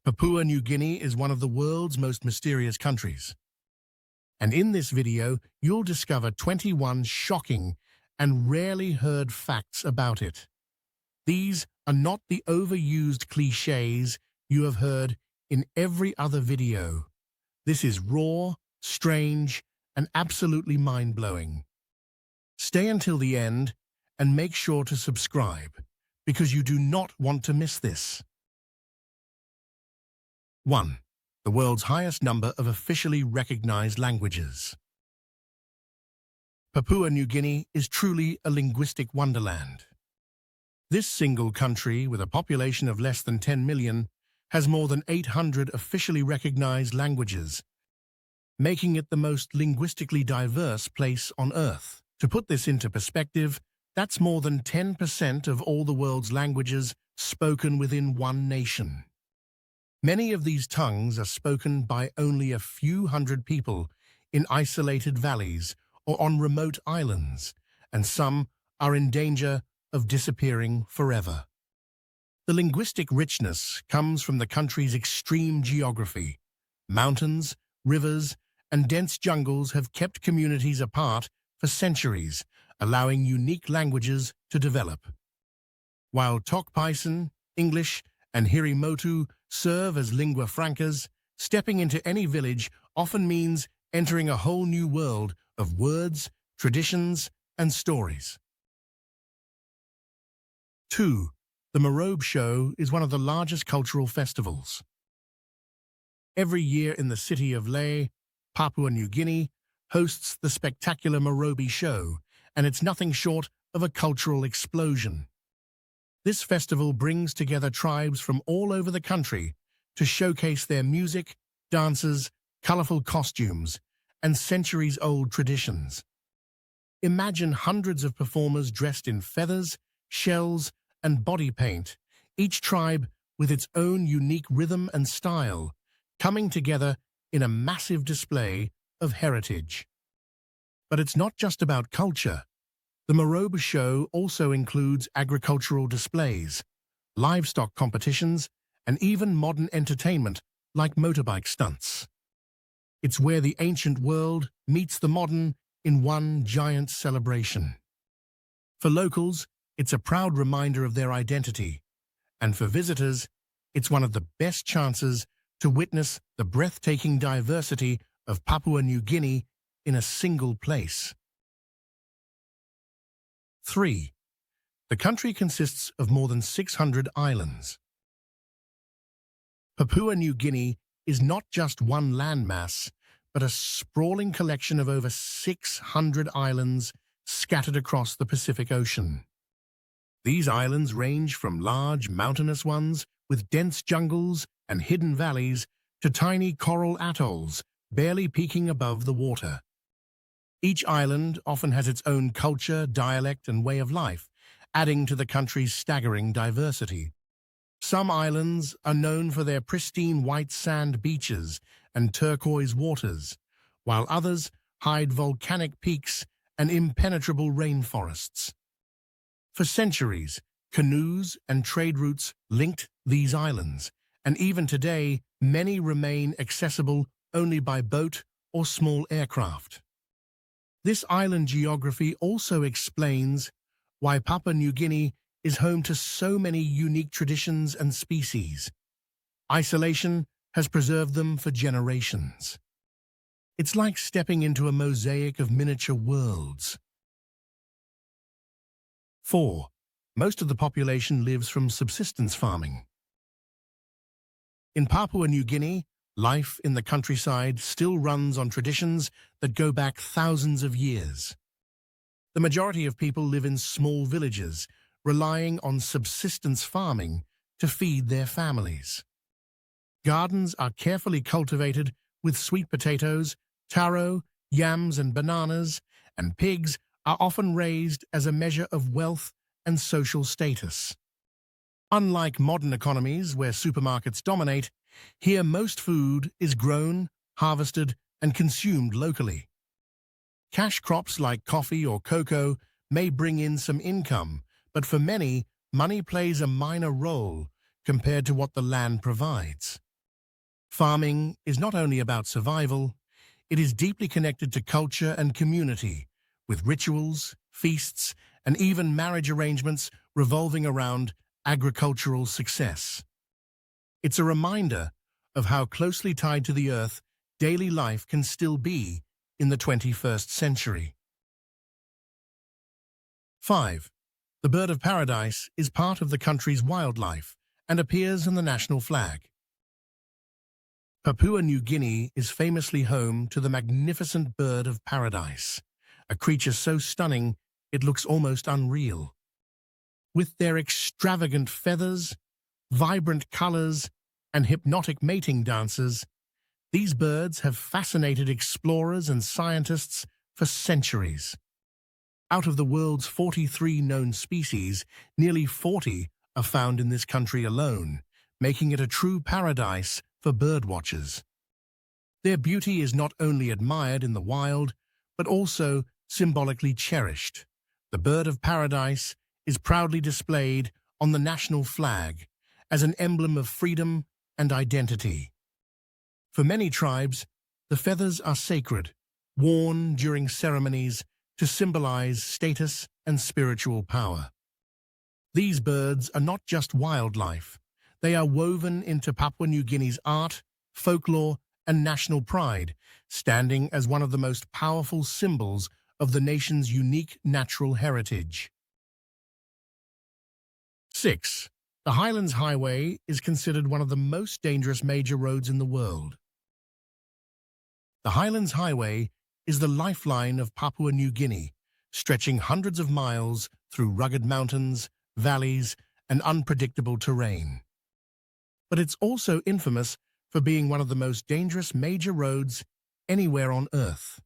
Papua New Guinea is one of the world's most mysterious countries. And in this video, you'll discover 21 shocking and rarely heard facts about it. These are not the overused cliches you have heard in every other video. This is raw, strange, and absolutely mind-blowing. Stay until the end and make sure to subscribe, because you do not want to miss this. 1. The world's highest number of officially recognized languages. Papua New Guinea is truly a linguistic wonderland. This single country, with a population of less than 10 million, has more than 800 officially recognized languages, making it the most linguistically diverse place on Earth. To put this into perspective, that's more than 10% of all the world's languages spoken within one nation. Many of these tongues are spoken by only a few hundred people in isolated valleys or on remote islands, and some are in danger of disappearing forever. The linguistic richness comes from the country's extreme geography. Mountains, rivers, and dense jungles have kept communities apart for centuries, allowing unique languages to develop. While Tari Basin, English, and Hirimotu serve as lingua francas, stepping into any village often means entering a whole new world of words, traditions, and stories. 2. The Morobe Show is one of the largest cultural festivals. Every year in the city of Lae, Papua New Guinea hosts the spectacular Morobe Show, and it's nothing short of a cultural explosion. This festival brings together tribes from all over the country to showcase their music, dances, colorful costumes, and centuries-old traditions. Imagine hundreds of performers dressed in feathers, shells, and body paint, each tribe with its own unique rhythm and style, coming together in a massive display of heritage. But it's not just about culture. The Morobe Show also includes agricultural displays, livestock competitions, and even modern entertainment like motorbike stunts. It's where the ancient world meets the modern in one giant celebration. For locals, it's a proud reminder of their identity, and for visitors, it's one of the best chances to witness the breathtaking diversity of Papua New Guinea in a single place. 3. The country consists of more than 600 islands. Papua New Guinea is not just one landmass, but a sprawling collection of over 600 islands scattered across the Pacific Ocean. These islands range from large mountainous ones with dense jungles and hidden valleys to tiny coral atolls barely peeking above the water. Each island often has its own culture, dialect, and way of life, adding to the country's staggering diversity. Some islands are known for their pristine white sand beaches and turquoise waters, while others hide volcanic peaks and impenetrable rainforests. For centuries, canoes and trade routes linked these islands, and even today, many remain accessible only by boat or small aircraft. This island geography also explains why Papua New Guinea is home to so many unique traditions and species. Isolation has preserved them for generations. It's like stepping into a mosaic of miniature worlds. 4. Most of the population lives from subsistence farming. In Papua New Guinea, life in the countryside still runs on traditions that go back thousands of years. The majority of people live in small villages, relying on subsistence farming to feed their families. Gardens are carefully cultivated with sweet potatoes, taro, yams, and bananas, and pigs are often raised as a measure of wealth and social status. Unlike modern economies where supermarkets dominate, here most food is grown, harvested, and consumed locally. Cash crops like coffee or cocoa may bring in some income, but for many, money plays a minor role compared to what the land provides. Farming is not only about survival, it is deeply connected to culture and community, with rituals, feasts, and even marriage arrangements revolving around agricultural success. It's a reminder of how closely tied to the earth daily life can still be in the 21st century. 5. The bird of paradise is part of the country's wildlife and appears in the national flag. Papua New Guinea is famously home to the magnificent bird of paradise, a creature so stunning it looks almost unreal. With their extravagant feathers, vibrant colors, and hypnotic mating dances, these birds have fascinated explorers and scientists for centuries. Out of the world's 43 known species, nearly 40 are found in this country alone, making it a true paradise for birdwatchers. Their beauty is not only admired in the wild, but also symbolically cherished. The bird of paradise is proudly displayed on the national flag as an emblem of freedom and identity. For many tribes, the feathers are sacred, worn during ceremonies to symbolize status and spiritual power. These birds are not just wildlife. They are woven into Papua New Guinea's art, folklore, and national pride, standing as one of the most powerful symbols of the nation's unique natural heritage. 6. The Highlands Highway is considered one of the most dangerous major roads in the world. The Highlands Highway is the lifeline of Papua New Guinea, stretching hundreds of miles through rugged mountains, valleys, and unpredictable terrain. But it's also infamous for being one of the most dangerous major roads anywhere on Earth.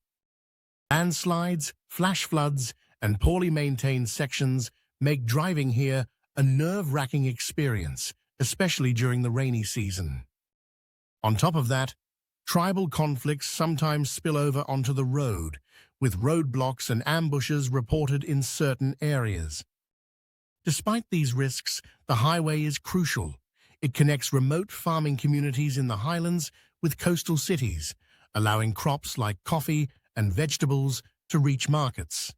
Landslides, flash floods, and poorly maintained sections make driving here a nerve-wracking experience, especially during the rainy season. On top of that, tribal conflicts sometimes spill over onto the road, with roadblocks and ambushes reported in certain areas. Despite these risks, the highway is crucial. It connects remote farming communities in the highlands with coastal cities, allowing crops like coffee and vegetables to reach markets.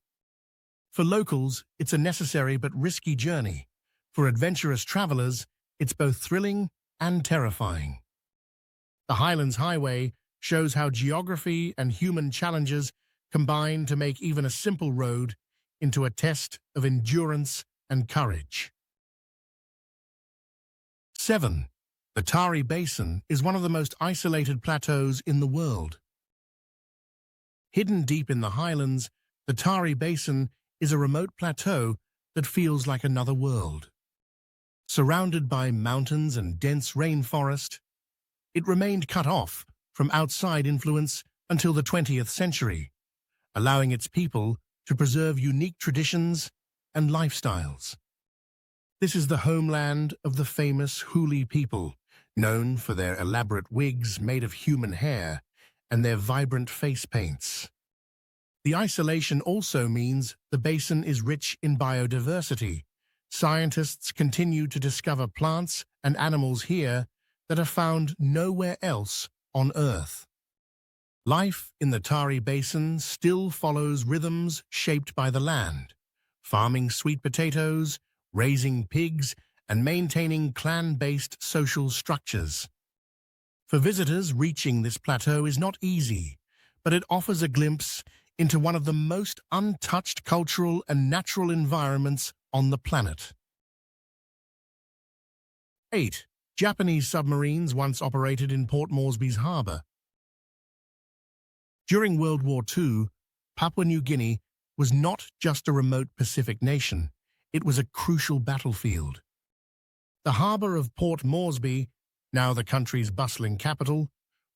For locals, it's a necessary but risky journey. For adventurous travelers, it's both thrilling and terrifying. The Highlands Highway shows how geography and human challenges combine to make even a simple road into a test of endurance and courage. 7. The Tari Basin is one of the most isolated plateaus in the world. Hidden deep in the highlands, the Tari Basin is a remote plateau that feels like another world. Surrounded by mountains and dense rainforest, it remained cut off from outside influence until the 20th century, allowing its people to preserve unique traditions and lifestyles. This is the homeland of the famous Huli people, known for their elaborate wigs made of human hair and their vibrant face paints. The isolation also means the basin is rich in biodiversity. Scientists continue to discover plants and animals here that are found nowhere else on Earth. Life in the Tari Basin still follows rhythms shaped by the land, farming sweet potatoes, raising pigs, and maintaining clan-based social structures. For visitors, reaching this plateau is not easy, but it offers a glimpse into one of the most untouched cultural and natural environments on the planet. 8. Japanese submarines once operated in Port Moresby's harbour. During World War II, Papua New Guinea was not just a remote Pacific nation, it was a crucial battlefield. The harbour of Port Moresby, now the country's bustling capital,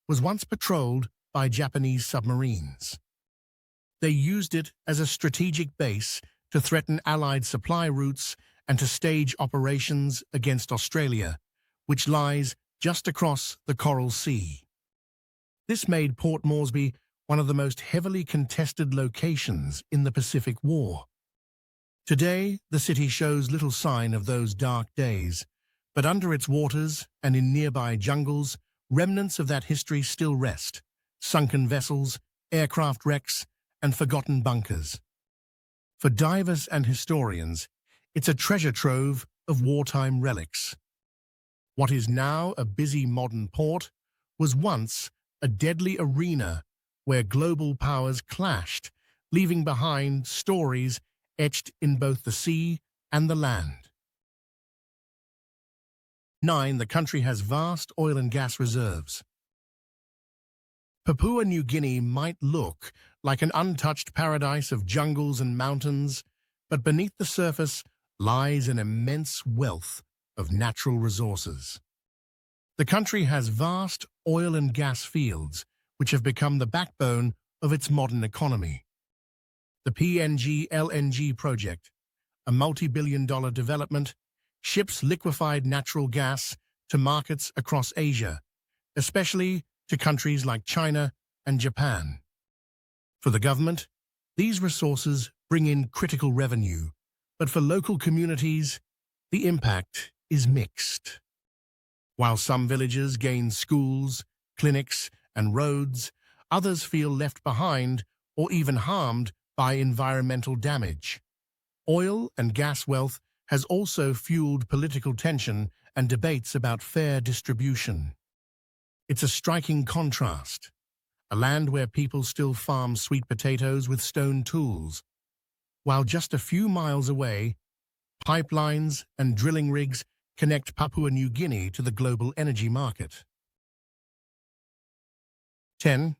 was once patrolled by Japanese submarines. They used it as a strategic base to threaten Allied supply routes and to stage operations against Australia, which lies just across the Coral Sea. This made Port Moresby one of the most heavily contested locations in the Pacific War. Today, the city shows little sign of those dark days, but under its waters and in nearby jungles, remnants of that history still rest: sunken vessels, aircraft wrecks, and forgotten bunkers. For divers and historians, it's a treasure trove of wartime relics. What is now a busy modern port was once a deadly arena where global powers clashed, leaving behind stories etched in both the sea and the land. 9. The country has vast oil and gas reserves. Papua New Guinea might look like an untouched paradise of jungles and mountains, but beneath the surface lies an immense wealth of natural resources. The country has vast oil and gas fields, which have become the backbone of its modern economy. The PNG LNG project, a multi-billion-dollar development, ships liquefied natural gas to markets across Asia, especially to countries like China and Japan. For the government, these resources bring in critical revenue, but for local communities, the impact is mixed. While some villages gain schools, clinics, and roads, others feel left behind or even harmed by environmental damage. Oil and gas wealth has also fueled political tension and debates about fair distribution. It's a striking contrast: a land where people still farm sweet potatoes with stone tools, while just a few miles away, pipelines and drilling rigs connect Papua New Guinea to the global energy market. 10.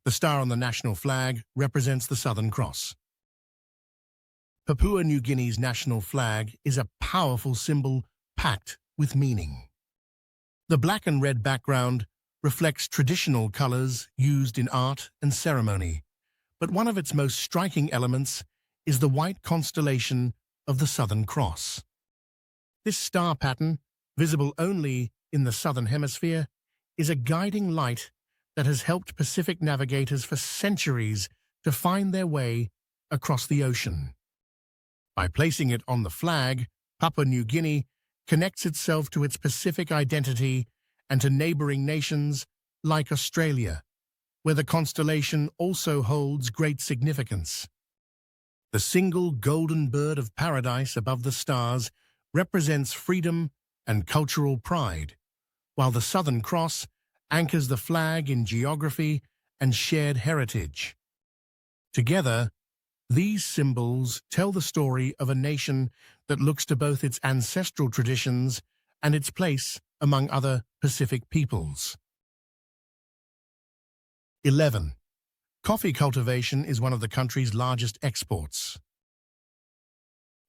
The star on the national flag represents the Southern Cross. Papua New Guinea's national flag is a powerful symbol packed with meaning. The black and red background reflects traditional colors used in art and ceremony, but one of its most striking elements is the white constellation of the Southern Cross. This star pattern, visible only in the Southern Hemisphere, is a guiding light that has helped Pacific navigators for centuries to find their way across the ocean. By placing it on the flag, Papua New Guinea connects itself to its Pacific identity and to neighboring nations like Australia, where the constellation also holds great significance. The single golden bird of paradise above the stars represents freedom and cultural pride, while the Southern Cross anchors the flag in geography and shared heritage. Together, these symbols tell the story of a nation that looks to both its ancestral traditions and its place among other Pacific peoples. 11. Coffee cultivation is one of the country's largest exports.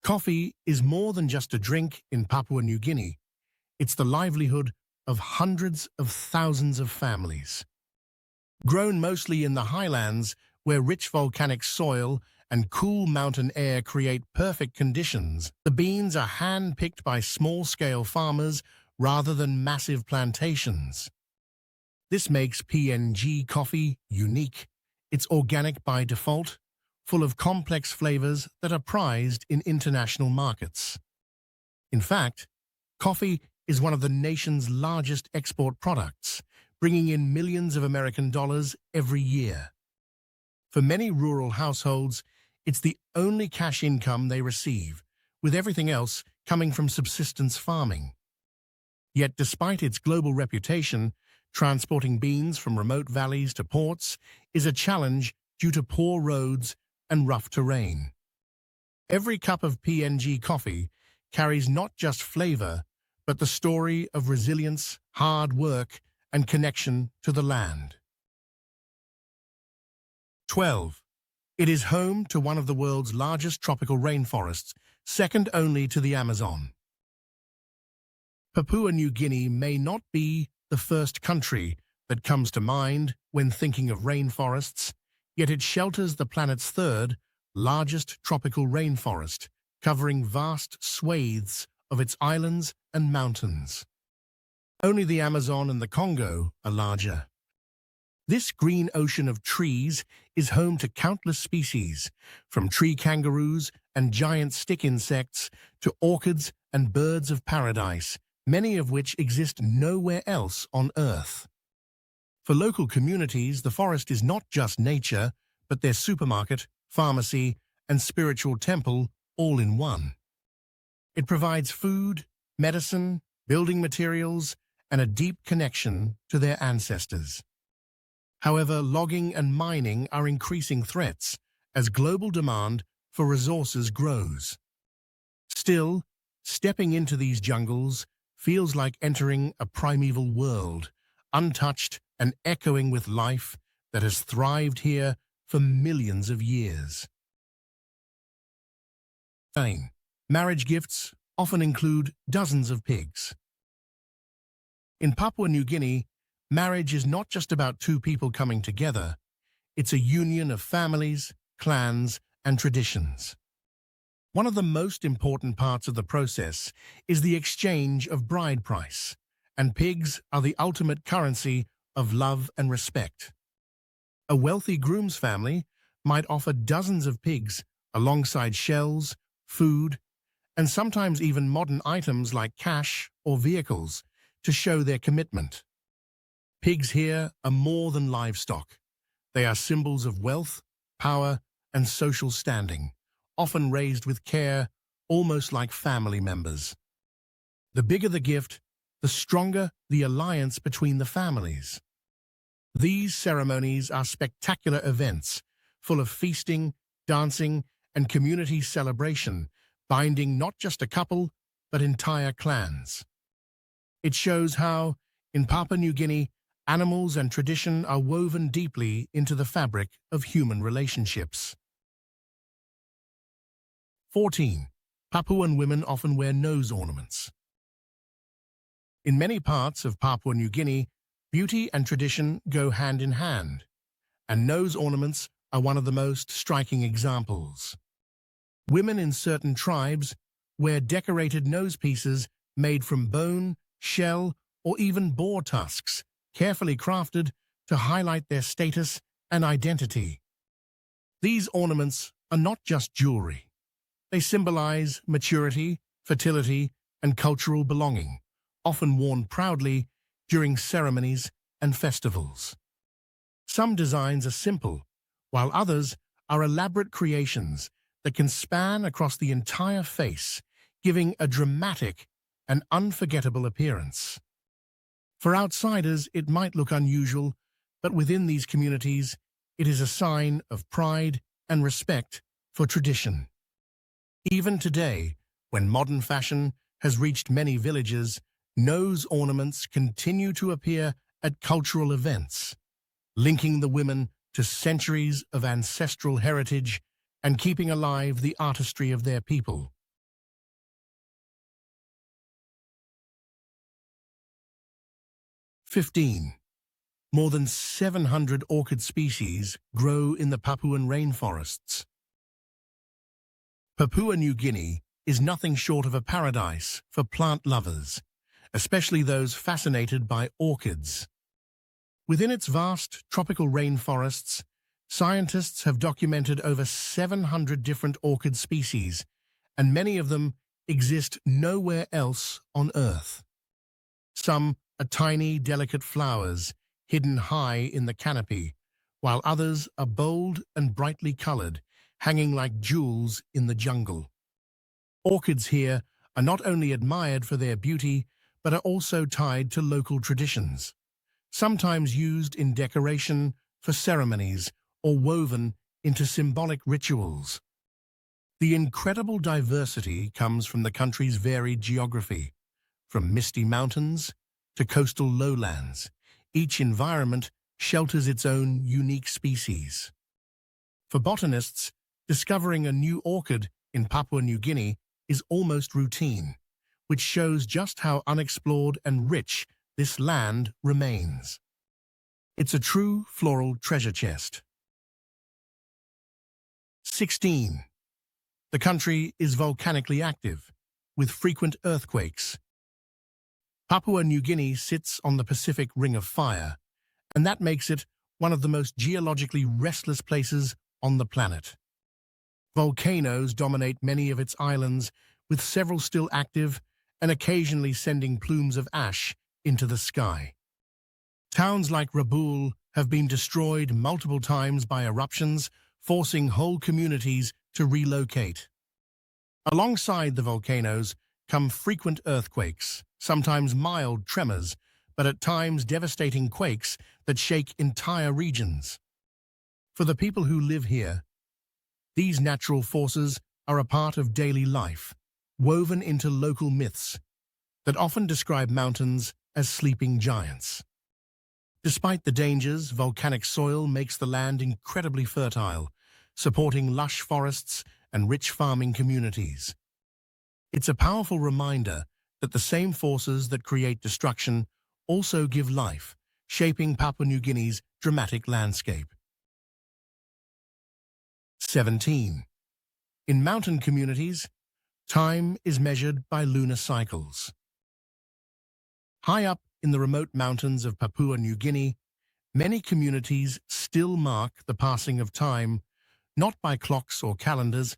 Coffee is more than just a drink in Papua New Guinea. It's the livelihood of hundreds of thousands of families. Grown mostly in the Highlands, where rich volcanic soil and cool mountain air create perfect conditions, the beans are hand-picked by small-scale farmers rather than massive plantations. This makes PNG coffee unique. It's organic by default, full of complex flavors that are prized in international markets. In fact, coffee is one of the nation's largest export products, bringing in millions of American dollars every year. For many rural households, it's the only cash income they receive, with everything else coming from subsistence farming. Yet despite its global reputation, transporting beans from remote valleys to ports is a challenge due to poor roads and rough terrain. Every cup of PNG coffee carries not just flavor, but the story of resilience, hard work, and connection to the land. 12. It is home to one of the world's largest tropical rainforests, second only to the Amazon. Papua New Guinea may not be the first country that comes to mind when thinking of rainforests, yet it shelters the planet's third largest tropical rainforest, covering vast swathes of its islands and mountains. Only the Amazon and the Congo are larger. This green ocean of trees is home to countless species, from tree kangaroos and giant stick insects to orchids and birds of paradise, many of which exist nowhere else on Earth. For local communities, the forest is not just nature, but their supermarket, pharmacy, and spiritual temple all in one. It provides food, medicine, building materials, and a deep connection to their ancestors. However, logging and mining are increasing threats as global demand for resources grows. Still, stepping into these jungles feels like entering a primeval world, untouched and echoing with life that has thrived here for millions of years. Marriage gifts often include dozens of pigs. In Papua New Guinea, marriage is not just about two people coming together, it's a union of families, clans, and traditions. One of the most important parts of the process is the exchange of bride price, and pigs are the ultimate currency of love and respect. A wealthy groom's family might offer dozens of pigs alongside shells, food, and sometimes even modern items like cash or vehicles to show their commitment. Pigs here are more than livestock. They are symbols of wealth, power, and social standing, often raised with care, almost like family members. The bigger the gift, the stronger the alliance between the families. These ceremonies are spectacular events, full of feasting, dancing, and community celebration, binding not just a couple, but entire clans. It shows how, in Papua New Guinea, animals and tradition are woven deeply into the fabric of human relationships. 14. Papuan women often wear nose ornaments. In many parts of Papua New Guinea, beauty and tradition go hand in hand, and nose ornaments are one of the most striking examples. Women in certain tribes wear decorated nose pieces made from bone, shell, or even boar tusks, carefully crafted to highlight their status and identity. These ornaments are not just jewelry. They symbolize maturity, fertility, and cultural belonging, often worn proudly during ceremonies and festivals. Some designs are simple, while others are elaborate creations that can span across the entire face, giving a dramatic and unforgettable appearance. For outsiders, it might look unusual, but within these communities, it is a sign of pride and respect for tradition. Even today, when modern fashion has reached many villages, nose ornaments continue to appear at cultural events, linking the women to centuries of ancestral heritage and keeping alive the artistry of their people. 15. More than 700 orchid species grow in the Papuan rainforests. Papua New Guinea is nothing short of a paradise for plant lovers, especially those fascinated by orchids. Within its vast tropical rainforests, scientists have documented over 700 different orchid species, and many of them exist nowhere else on Earth. Some are tiny, delicate flowers hidden high in the canopy, while others are bold and brightly colored, hanging like jewels in the jungle. Orchids here are not only admired for their beauty, but are also tied to local traditions, sometimes used in decoration for ceremonies or woven into symbolic rituals. The incredible diversity comes from the country's varied geography, from misty mountains to coastal lowlands. Each environment shelters its own unique species. For botanists, discovering a new orchid in Papua New Guinea is almost routine, which shows just how unexplored and rich this land remains. It's a true floral treasure chest. 16. The country is volcanically active, with frequent earthquakes. Papua New Guinea sits on the Pacific Ring of Fire, and that makes it one of the most geologically restless places on the planet. Volcanoes dominate many of its islands, with several still active and occasionally sending plumes of ash into the sky. Towns like Rabaul have been destroyed multiple times by eruptions, forcing whole communities to relocate. Alongside the volcanoes come frequent earthquakes, sometimes mild tremors, but at times devastating quakes that shake entire regions. For the people who live here, these natural forces are a part of daily life, woven into local myths that often describe mountains as sleeping giants. Despite the dangers, volcanic soil makes the land incredibly fertile, supporting lush forests and rich farming communities. It's a powerful reminder that the same forces that create destruction also give life, shaping Papua New Guinea's dramatic landscape. 17. In mountain communities, time is measured by lunar cycles. High up in the remote mountains of Papua New Guinea, many communities still mark the passing of time, not by clocks or calendars,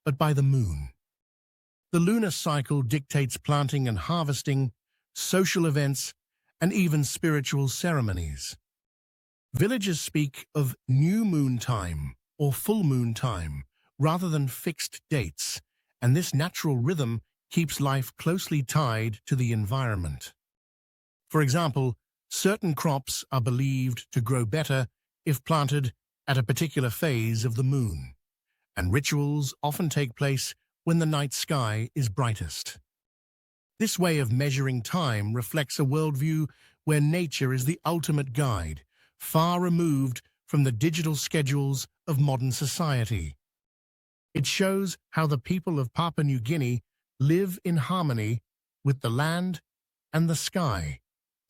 but by the moon. The lunar cycle dictates planting and harvesting, social events, and even spiritual ceremonies. Villagers speak of new moon time or full moon time rather than fixed dates, and this natural rhythm keeps life closely tied to the environment. For example, certain crops are believed to grow better if planted at a particular phase of the moon, and rituals often take place when the night sky is brightest. This way of measuring time reflects a worldview where nature is the ultimate guide, far removed from the digital schedules of modern society. It shows how the people of Papua New Guinea live in harmony with the land and the sky,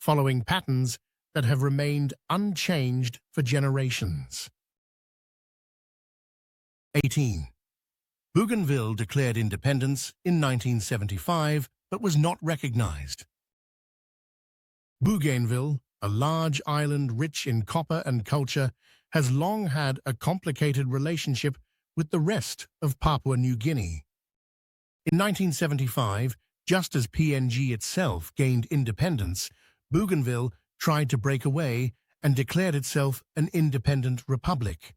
following patterns that have remained unchanged for generations. 18. Bougainville declared independence in 1975 but was not recognized. Bougainville, a large island rich in copper and culture, has long had a complicated relationship with the rest of Papua New Guinea. In 1975, just as PNG itself gained independence, Bougainville tried to break away and declared itself an independent republic.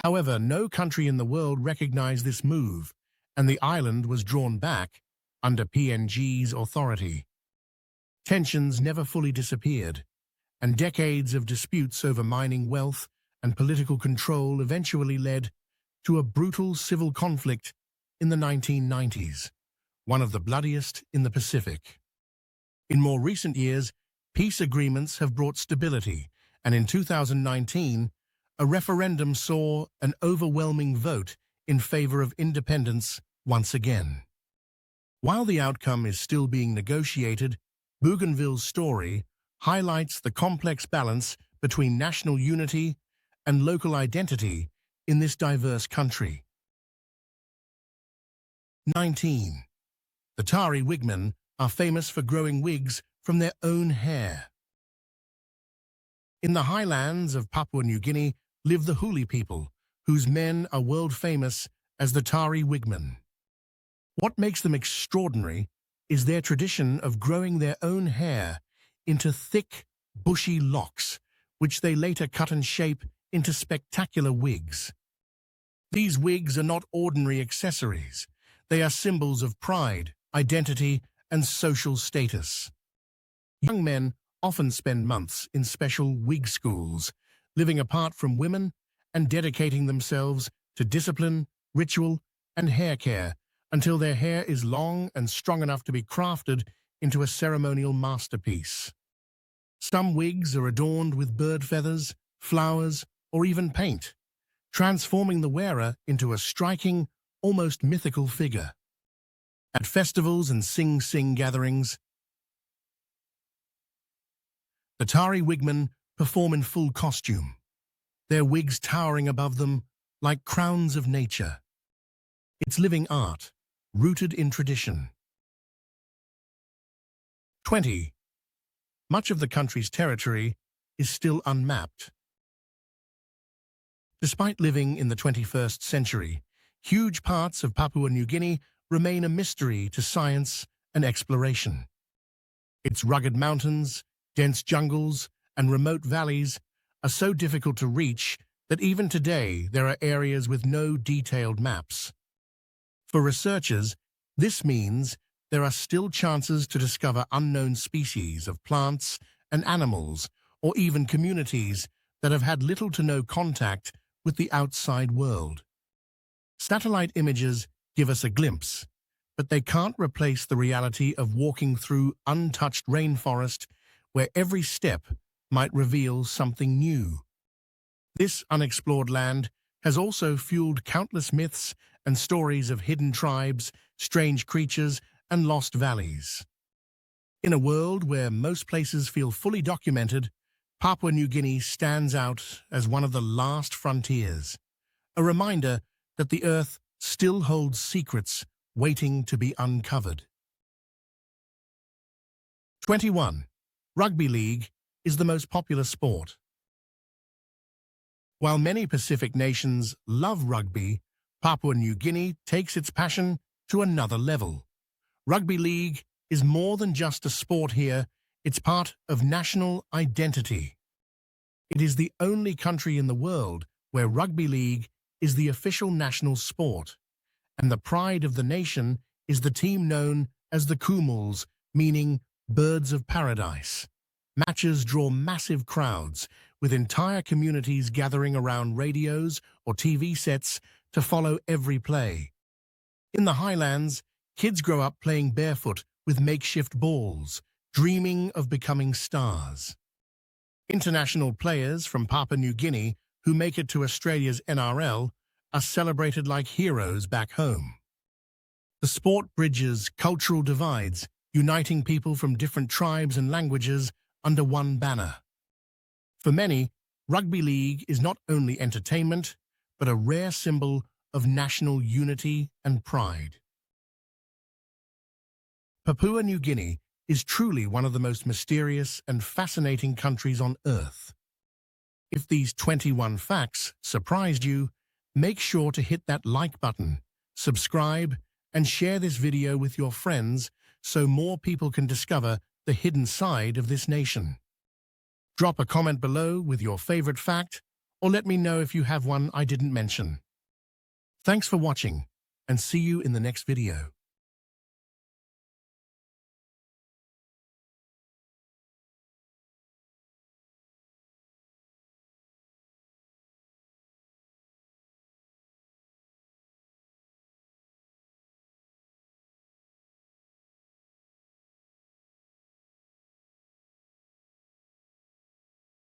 However, no country in the world recognized this move, and the island was drawn back under PNG's authority. Tensions never fully disappeared, and decades of disputes over mining wealth and political control eventually led to a brutal civil conflict in the 1990s, one of the bloodiest in the Pacific. In more recent years, peace agreements have brought stability, and in 2019, a referendum saw an overwhelming vote in favor of independence once again. While the outcome is still being negotiated, Bougainville's story highlights the complex balance between national unity and local identity in this diverse country. 19. The Tari Wigmen are famous for growing wigs from their own hair. In the highlands of Papua New Guinea live the Huli people, whose men are world famous as the Tari Wigmen. What makes them extraordinary is their tradition of growing their own hair into thick, bushy locks, which they later cut and shape into spectacular wigs. These wigs are not ordinary accessories. They are symbols of pride, identity, and social status. Young men often spend months in special wig schools, living apart from women and dedicating themselves to discipline, ritual, and hair care until their hair is long and strong enough to be crafted into a ceremonial masterpiece. Some wigs are adorned with bird feathers, flowers, or even paint, transforming the wearer into a striking, almost mythical figure. At festivals and sing-sing gatherings, the Tari Wigmen perform in full costume, their wigs towering above them like crowns of nature. It's living art, rooted in tradition. 20. Much of the country's territory is still unmapped. Despite living in the 21st century, huge parts of Papua New Guinea remain a mystery to science and exploration. Its rugged mountains, dense jungles, and remote valleys are so difficult to reach that even today there are areas with no detailed maps. For researchers, this means there are still chances to discover unknown species of plants and animals, or even communities that have had little to no contact with the outside world. Satellite images give us a glimpse, but they can't replace the reality of walking through untouched rainforest where every step might reveal something new. This unexplored land has also fueled countless myths and stories of hidden tribes, strange creatures, and lost valleys. In a world where most places feel fully documented, Papua New Guinea stands out as one of the last frontiers, a reminder that the Earth still holds secrets waiting to be uncovered. 21. Rugby league is the most popular sport. While many Pacific nations love rugby, Papua New Guinea takes its passion to another level. Rugby league is more than just a sport here, it's part of national identity. It is the only country in the world where rugby league is the official national sport, and the pride of the nation is the team known as the Kumals, meaning birds of paradise. Matches draw massive crowds, with entire communities gathering around radios or TV sets to follow every play. In the Highlands, kids grow up playing barefoot with makeshift balls, dreaming of becoming stars. International players from Papua New Guinea who make it to Australia's NRL are celebrated like heroes back home. The sport bridges cultural divides, uniting people from different tribes and languages under one banner. For many, rugby league is not only entertainment, but a rare symbol of national unity and pride. Papua New Guinea is truly one of the most mysterious and fascinating countries on Earth. If these 21 facts surprised you, make sure to hit that like button, subscribe, and share this video with your friends so more people can discover the hidden side of this nation. Drop a comment below with your favorite fact, or let me know if you have one I didn't mention. Thanks for watching, and see you in the next video.